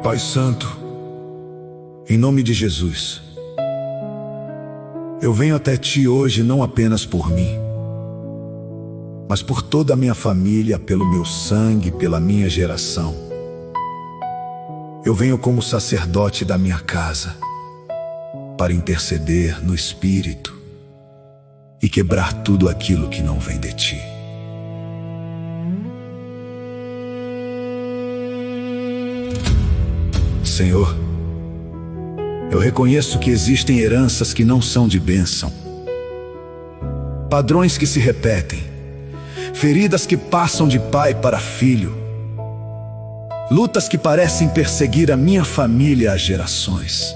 Pai Santo, em nome de Jesus, eu venho até Ti hoje não apenas por mim, mas por toda a minha família, pelo meu sangue, pela minha geração. Eu venho como sacerdote da minha casa para interceder no Espírito e quebrar tudo aquilo que não vem de Ti. Senhor, eu reconheço que existem heranças que não são de bênção, padrões que se repetem, feridas que passam de pai para filho, lutas que parecem perseguir a minha família há gerações.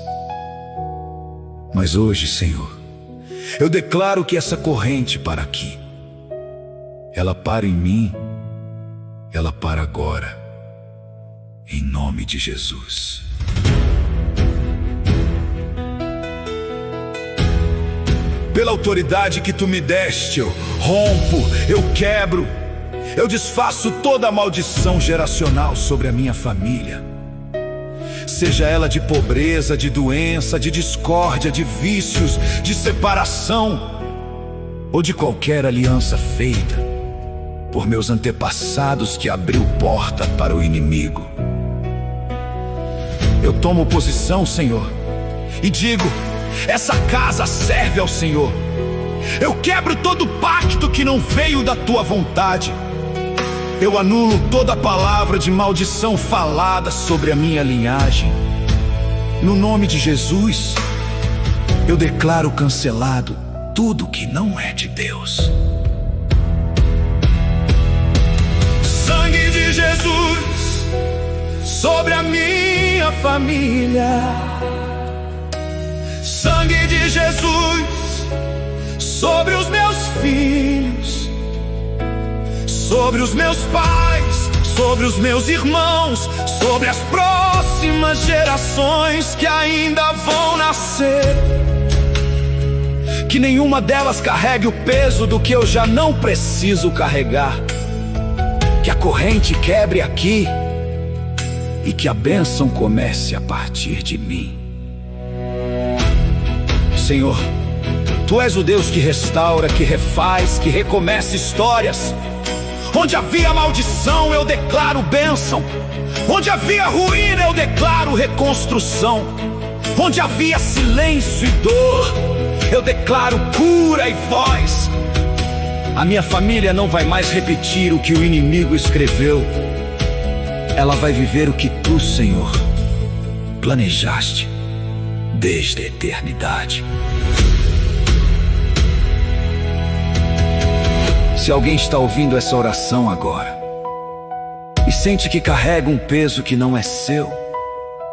Mas hoje, Senhor, eu declaro que essa corrente para aqui. Ela para em mim, ela para agora, em nome de Jesus. Pela autoridade que Tu me deste, eu rompo, eu quebro, eu desfaço toda a maldição geracional sobre a minha família. Seja ela de pobreza, de doença, de discórdia, de vícios, de separação, ou de qualquer aliança feita por meus antepassados que abriu porta para o inimigo. Eu tomo posição, Senhor, e digo: essa casa serve ao Senhor. Eu quebro todo pacto que não veio da Tua vontade. Eu anulo toda palavra de maldição falada sobre a minha linhagem. No nome de Jesus, eu declaro cancelado tudo que não é de Deus. Sangue de Jesus sobre a minha família. Sangue de Jesus sobre os meus filhos, sobre os meus pais, sobre os meus irmãos, sobre as próximas gerações que ainda vão nascer. Que nenhuma delas carregue o peso do que eu já não preciso carregar. Que a corrente quebre aqui e que a bênção comece a partir de mim. Senhor, Tu és o Deus que restaura, que refaz, que recomeça histórias. Onde havia maldição, eu declaro bênção. Onde havia ruína, eu declaro reconstrução. Onde havia silêncio e dor, eu declaro cura e voz. A minha família não vai mais repetir o que o inimigo escreveu. Ela vai viver o que Tu, Senhor, planejaste desde a eternidade. Se alguém está ouvindo essa oração agora e sente que carrega um peso que não é seu,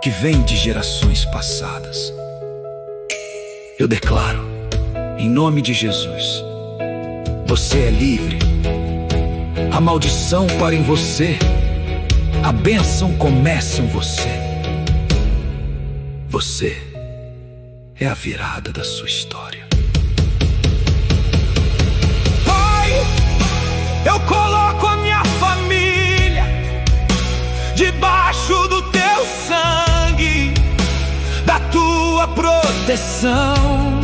que vem de gerações passadas, eu declaro, em nome de Jesus, você é livre. A maldição para em você, a bênção começa em você. Você é a virada da sua história. Eu coloco a minha família debaixo do Teu sangue, da Tua proteção,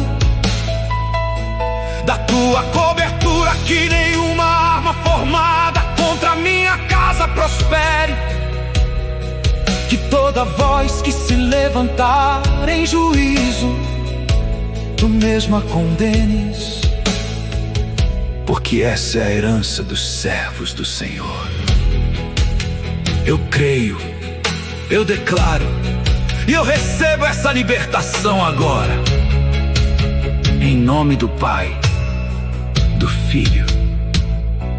da Tua cobertura, que nenhuma arma formada contra a minha casa prospere. Que toda voz que se levantar em juízo, Tu mesma condenes. Porque essa é a herança dos servos do Senhor. Eu creio, eu declaro, e eu recebo essa libertação agora. Em nome do Pai, do Filho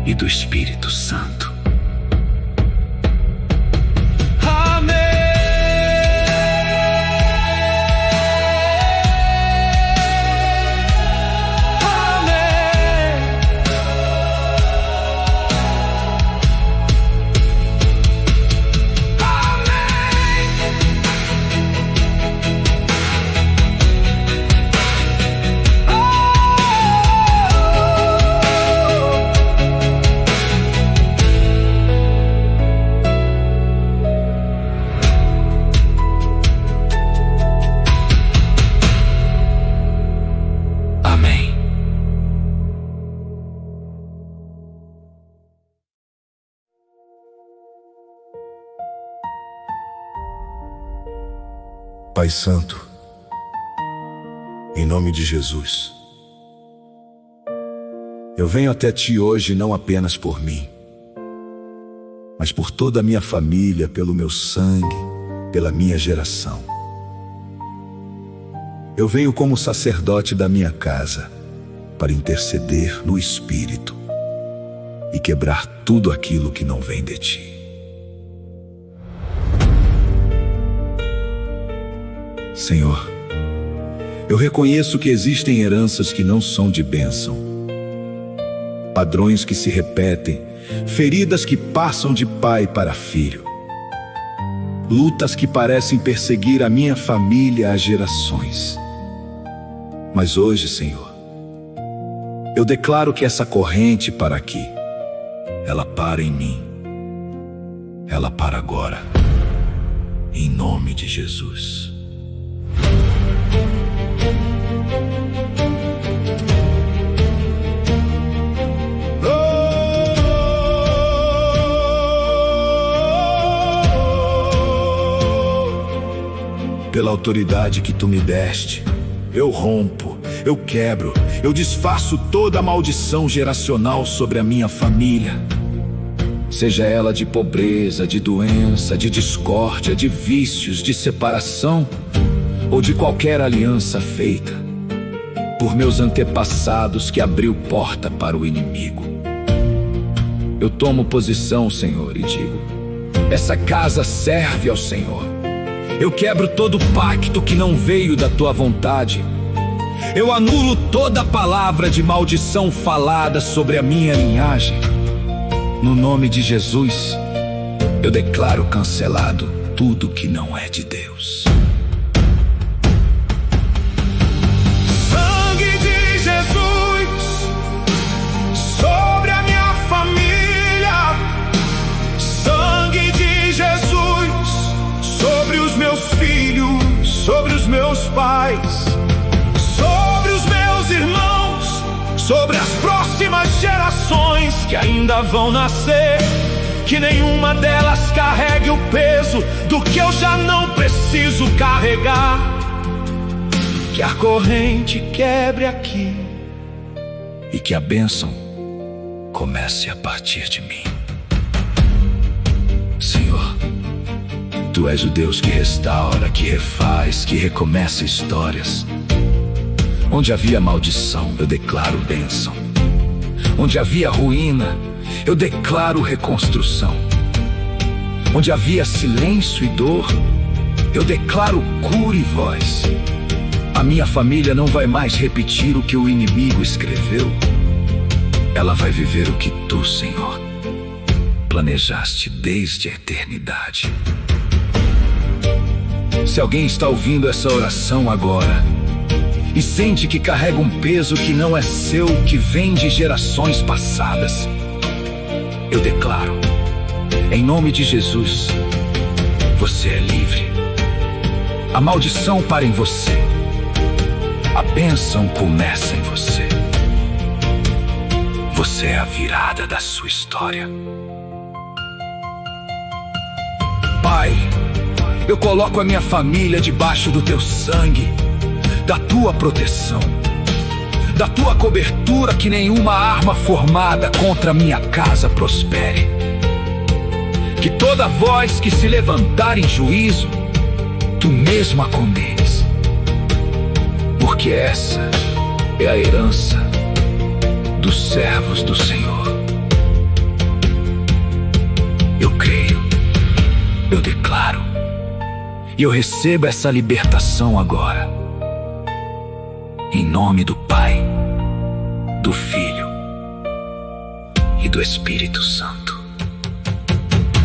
e do Espírito Santo. Pai Santo, em nome de Jesus, eu venho até Ti hoje não apenas por mim, mas por toda a minha família, pelo meu sangue, pela minha geração. Eu venho como sacerdote da minha casa para interceder no Espírito e quebrar tudo aquilo que não vem de Ti. Senhor, eu reconheço que existem heranças que não são de bênção, padrões que se repetem, feridas que passam de pai para filho, lutas que parecem perseguir a minha família há gerações. Mas hoje, Senhor, eu declaro que essa corrente para aqui, ela para em mim, ela para agora, em nome de Jesus. Pela autoridade que Tu me deste, eu rompo, eu quebro, eu desfaço toda a maldição geracional sobre a minha família. Seja ela de pobreza, de doença, de discórdia, de vícios, de separação, ou de qualquer aliança feita por meus antepassados que abriu porta para o inimigo. Eu tomo posição, Senhor, e digo: essa casa serve ao Senhor. Eu quebro todo pacto que não veio da Tua vontade. Eu anulo toda palavra de maldição falada sobre a minha linhagem. No nome de Jesus, eu declaro cancelado tudo que não é de Deus. Sangue de Jesus sobre a minha família. Sangue de Jesus sobre os meus filhos, sobre os meus pais, sobre os meus irmãos, sobre as próximas gerações que ainda vão nascer. Que nenhuma delas carregue o peso do que eu já não preciso carregar. Que a corrente quebre aqui E que a bênção comece a partir de mim. Senhor, Tu és o Deus que restaura, que refaz, que recomeça histórias. Onde havia maldição, eu declaro bênção. Onde havia ruína, eu declaro reconstrução. Onde havia silêncio e dor, eu declaro cura e voz. A minha família não vai mais repetir o que o inimigo escreveu. Ela vai viver o que Tu, Senhor, planejaste desde a eternidade. Se alguém está ouvindo essa oração agora e sente que carrega um peso que não é seu, que vem de gerações passadas, eu declaro, em nome de Jesus, você é livre. A maldição para em você. A bênção começa em você. Você é a virada da sua história. Pai, eu coloco a minha família debaixo do Teu sangue, da Tua proteção, da Tua cobertura, que nenhuma arma formada contra a minha casa prospere. Que toda voz que se levantar em juízo, Tu mesmo a condenes. Porque essa é a herança dos servos do Senhor. Eu creio, eu declaro, e eu recebo essa libertação agora. Em nome do Pai, do Filho e do Espírito Santo.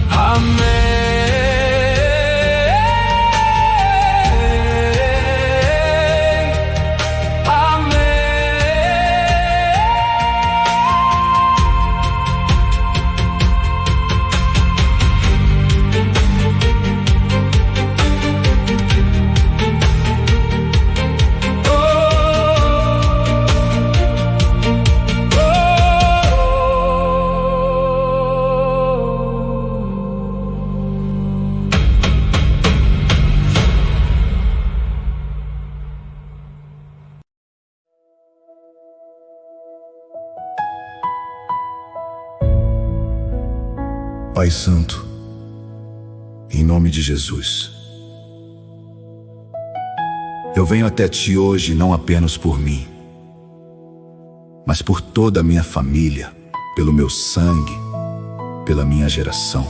Amém. Pai Santo, em nome de Jesus, eu venho até Ti hoje não apenas por mim, mas por toda a minha família, pelo meu sangue, pela minha geração.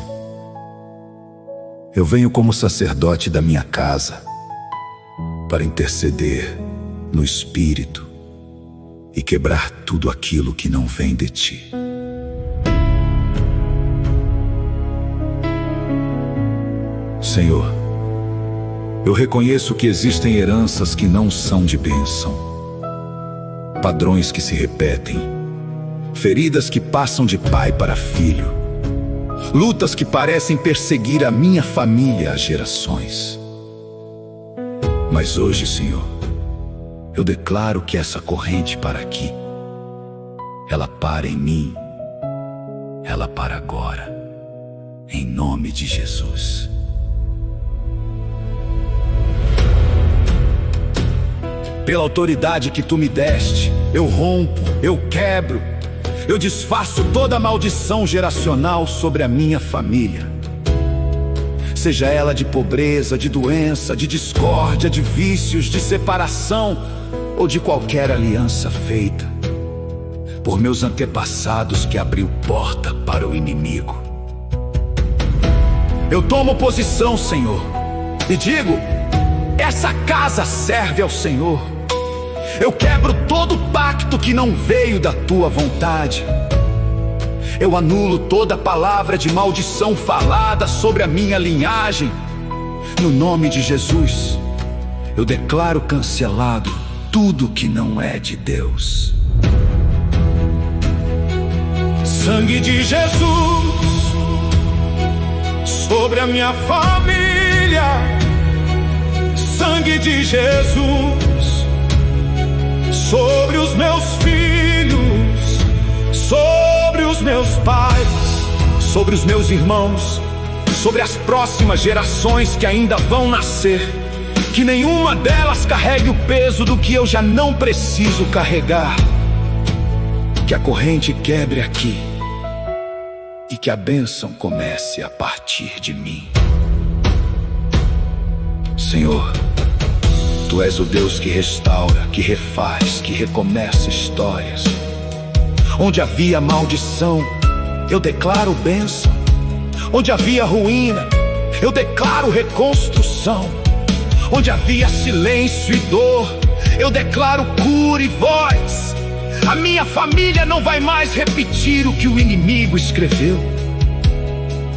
Eu venho como sacerdote da minha casa para interceder no Espírito e quebrar tudo aquilo que não vem de Ti. Senhor, eu reconheço que existem heranças que não são de bênção, padrões que se repetem, feridas que passam de pai para filho, lutas que parecem perseguir a minha família há gerações. Mas hoje, Senhor, eu declaro que essa corrente para aqui, ela para em mim, ela para agora, em nome de Jesus. Pela autoridade que Tu me deste, eu rompo, eu quebro, eu desfaço toda a maldição geracional sobre a minha família. Seja ela de pobreza, de doença, de discórdia, de vícios, de separação ou de qualquer aliança feita por meus antepassados que abriu porta para o inimigo. Eu tomo posição, Senhor, e digo: essa casa serve ao Senhor. Eu quebro todo pacto que não veio da Tua vontade. Eu anulo toda palavra de maldição falada sobre a minha linhagem. No nome de Jesus, eu declaro cancelado tudo que não é de Deus. Sangue de Jesus sobre a minha família. Sangue de Jesus sobre os meus filhos, sobre os meus pais, sobre os meus irmãos, sobre as próximas gerações que ainda vão nascer. Que nenhuma delas carregue o peso do que eu já não preciso carregar. Que a corrente quebre aqui e que a bênção comece a partir de mim. Senhor, Tu és o Deus que restaura, que refaz, que recomeça histórias. Onde havia maldição, eu declaro bênção. Onde havia ruína, eu declaro reconstrução. Onde havia silêncio e dor, eu declaro cura e voz. A minha família não vai mais repetir o que o inimigo escreveu.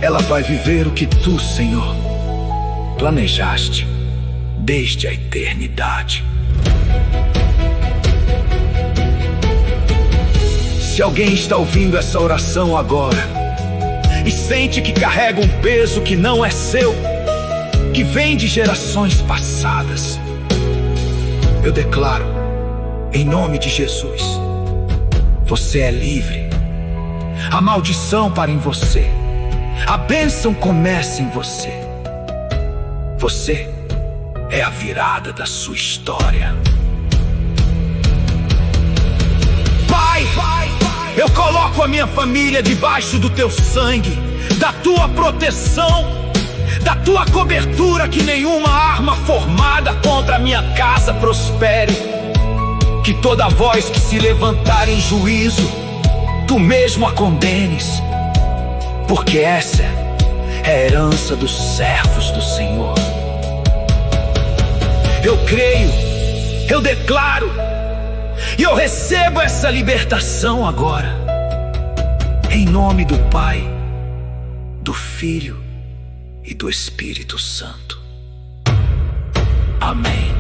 Ela vai viver o que Tu, Senhor, planejaste desde a eternidade. Se alguém está ouvindo essa oração agora e sente que carrega um peso que não é seu, que vem de gerações passadas, eu declaro, em nome de Jesus, você é livre. A maldição para em você, a bênção começa em você. Você é a virada da sua história. Pai, eu coloco a minha família debaixo do Teu sangue, da Tua proteção, da Tua cobertura. Que nenhuma arma formada contra a minha casa prospere. Que toda voz que se levantar em juízo, Tu mesmo a condenes. Porque essa é a herança dos servos do Senhor. Eu creio, eu declaro, e eu recebo essa libertação agora, em nome do Pai, do Filho e do Espírito Santo. Amém.